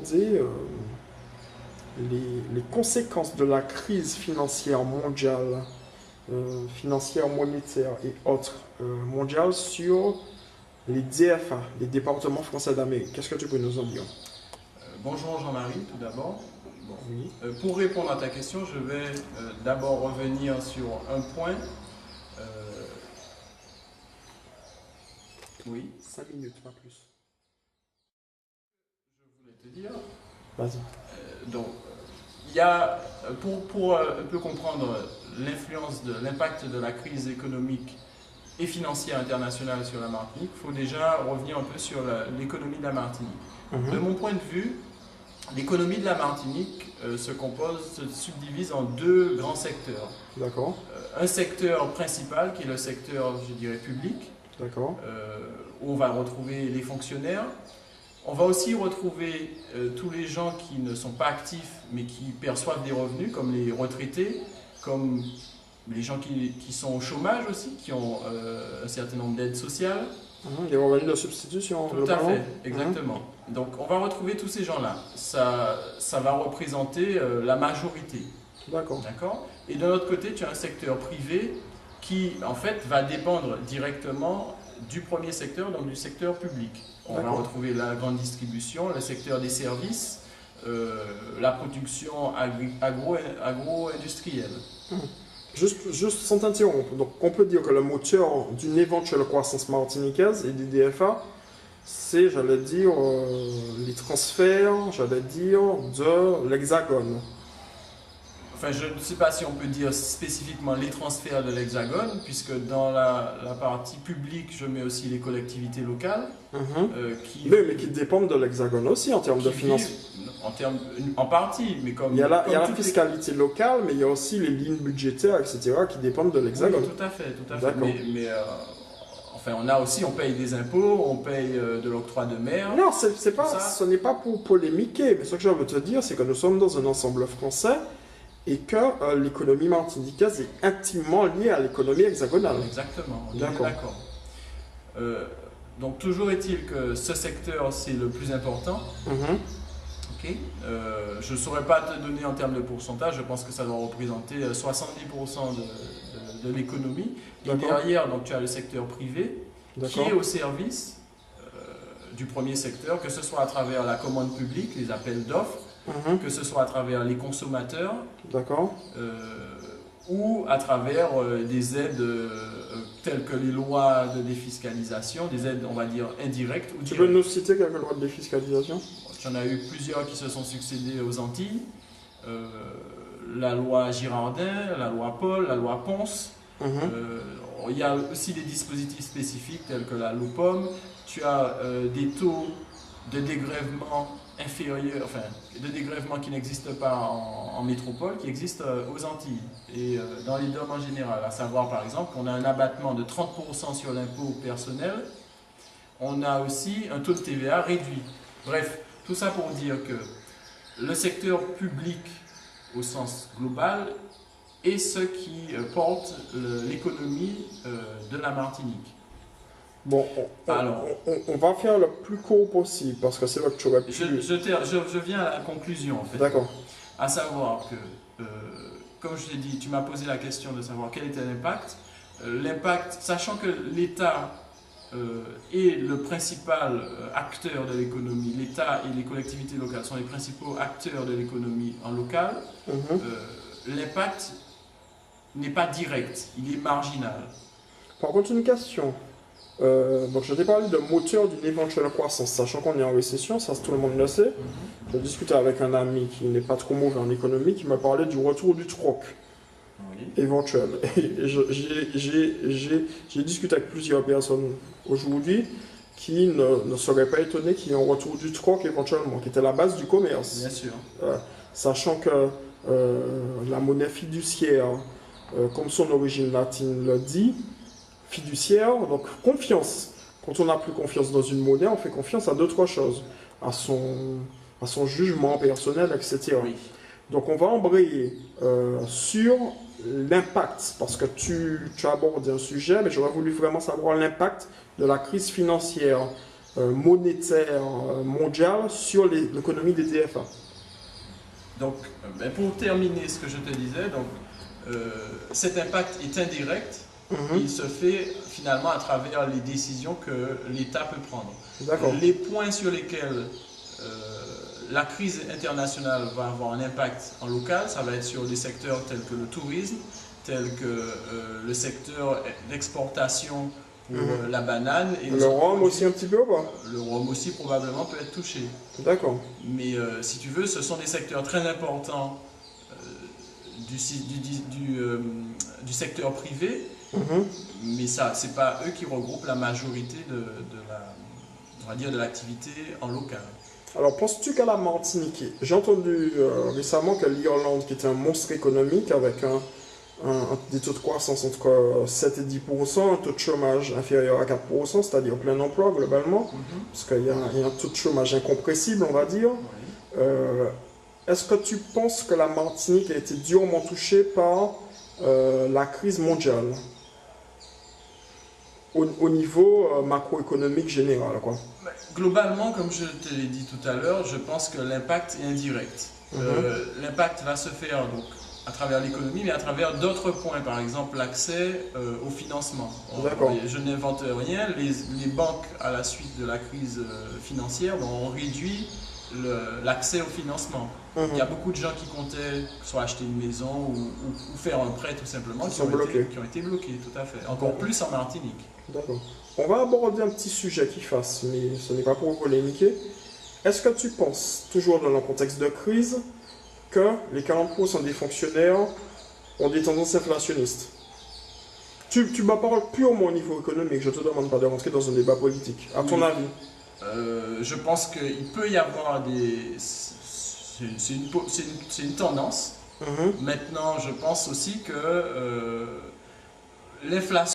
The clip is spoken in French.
aborder les conséquences de la crise financière mondiale, financière, monétaire et autres mondiale sur les DFA, les départements français d'Amérique. Qu'est-ce que tu peux nous en dire? Bonjour Jean-Marie, tout d'abord. Bon. Oui. Pour répondre à ta question, je vais d'abord revenir sur un point. Oui. 5 minutes, pas plus. Je voulais te dire. Vas-y. Donc, il y a, pour un peu comprendre l'influence de l'impact de la crise économique et financière internationale sur la Martinique, il faut déjà revenir un peu sur l'économie de la Martinique. De mon point de vue, l'économie de la Martinique se subdivise en deux grands secteurs. D'accord. Un secteur principal qui est le secteur, je dirais, public, d'accord. Où on va retrouver les fonctionnaires. On va aussi retrouver tous les gens qui ne sont pas actifs mais qui perçoivent des revenus, comme les retraités, comme les gens qui sont au chômage aussi, qui ont un certain nombre d'aides sociales. Des revenus de substitution. Tout à fait, exactement. Donc on va retrouver tous ces gens-là. Ça va représenter la majorité. D'accord. Et de l'autre côté, tu as un secteur privé qui, en fait, va dépendre directement du premier secteur, donc du secteur public. On va retrouver la grande distribution, le secteur des services, la production agro-industrielle. Juste sans t'interrompre, donc on peut dire que le moteur d'une éventuelle croissance martiniquaise et des DFA, c'est, j'allais dire, les transferts, j'allais dire, de l'Hexagone. Enfin, je ne sais pas si on peut dire spécifiquement les transferts de l'Hexagone, puisque dans la partie publique, je mets aussi les collectivités locales. Mais qui dépendent de l'Hexagone aussi en termes de financement. En partie, mais comme... Il y a la fiscalité locale, mais il y a aussi les lignes budgétaires, etc., qui dépendent de l'Hexagone. Oui, tout à fait. Mais enfin, on paye des impôts, on paye de l'octroi de mer. Non, ce n'est pas pour polémiquer, mais ce que je veux te dire, c'est que nous sommes dans un ensemble français et que l'économie martiniquaise est intimement liée à l'économie hexagonale. Exactement, on est d'accord. Donc toujours est-il que ce secteur, c'est le plus important. Je ne saurais pas te donner en termes de pourcentage, je pense que ça doit représenter 70% de l'économie. Et derrière, donc, tu as le secteur privé qui est au service du premier secteur, que ce soit à travers la commande publique, les appels d'offres, que ce soit à travers les consommateurs, ou à travers des aides telles que les lois de défiscalisation, des aides, on va dire, indirectes. Tu peux nous citer quelques lois de défiscalisation? J'en ai eu plusieurs qui se sont succédés aux Antilles. La loi Girardin, la loi Paul, la loi Ponce. Il y a aussi des dispositifs spécifiques tels que la LOPOM. Tu as des taux de dégrèvement inférieurs, enfin, de dégrèvement qui n'existent pas en métropole, qui existent aux Antilles et dans les DOM en général. À savoir, par exemple, qu'on a un abattement de 30% sur l'impôt personnel. On a aussi un taux de TVA réduit. Bref, tout ça pour dire que le secteur public, au sens global, est ce qui porte l'économie de la Martinique. Bon, on va faire le plus court possible, parce que c'est vrai que tu aurais pu... Je viens à la conclusion, en fait. D'accord. À savoir que, comme je t'ai dit, tu m'as posé la question de savoir quel était l'impact. L'impact, sachant que l'État est le principal acteur de l'économie, l'État et les collectivités locales sont les principaux acteurs de l'économie en local, l'impact n'est pas direct, il est marginal. Par contre, une question. Donc, je t'ai parlé de moteur d'une éventuelle croissance, sachant qu'on est en récession, ça tout le monde le sait. J'ai discuté avec un ami qui n'est pas trop mauvais en économie, qui m'a parlé du retour du troc éventuel. Et j'ai discuté avec plusieurs personnes aujourd'hui qui ne seraient pas étonnées qu'il y ait un retour du troc éventuellement, qui était la base du commerce. Bien sûr. Sachant que la monnaie fiduciaire, comme son origine latine le dit, fiduciaire, donc confiance. Quand on n'a plus confiance dans une monnaie, on fait confiance à d'autres choses, à son jugement personnel, etc. Oui. Donc on va embrayer sur l'impact, parce que tu as abordé un sujet, mais j'aurais voulu vraiment savoir l'impact de la crise financière monétaire mondiale sur l'économie des TFA. Donc, pour terminer ce que je te disais, donc, cet impact est indirect. Il se fait finalement à travers les décisions que l'État peut prendre. Les points sur lesquels la crise internationale va avoir un impact en local, ça va être sur des secteurs tels que le tourisme, tels que le secteur d'exportation pour la banane. Et le rhum aussi un petit peu ou pas? Le rhum aussi probablement peut être touché. D'accord. Mais si tu veux, ce sont des secteurs très importants du secteur privé, mais ça, c'est pas eux qui regroupent la majorité de l'activité en local. Alors, penses-tu qu'à la Martinique, j'ai entendu récemment que l'Irlande, qui était un monstre économique avec des taux de croissance entre 7 et 10%, un taux de chômage inférieur à 4%, c'est-à-dire plein emploi globalement, parce qu'il y a un taux de chômage incompressible, on va dire. Est-ce que tu penses que la Martinique a été durement touchée par la crise mondiale au niveau macroéconomique général, quoi? Globalement, comme je te l'ai dit tout à l'heure, je pense que l'impact est indirect. L'impact va se faire donc, à travers l'économie, mais à travers d'autres points, par exemple l'accès au financement. Je n'invente rien, les banques, à la suite de la crise financière, ont réduit l'accès au financement. Il y a beaucoup de gens qui comptaient soit acheter une maison ou faire un prêt tout simplement, qui ont été bloqués, tout à fait. Encore plus en Martinique. D'accord. On va aborder un petit sujet qui fasse, mais ce n'est pas pour polémiquer. Est-ce que tu penses, toujours dans le contexte de crise, que les 40% des fonctionnaires ont des tendances inflationnistes? Tu me parles purement au niveau économique, je ne te demande pas de rentrer dans un débat politique. À ton avis? Je pense qu'il peut y avoir des... C'est une tendance. Maintenant, je pense aussi que l'inflation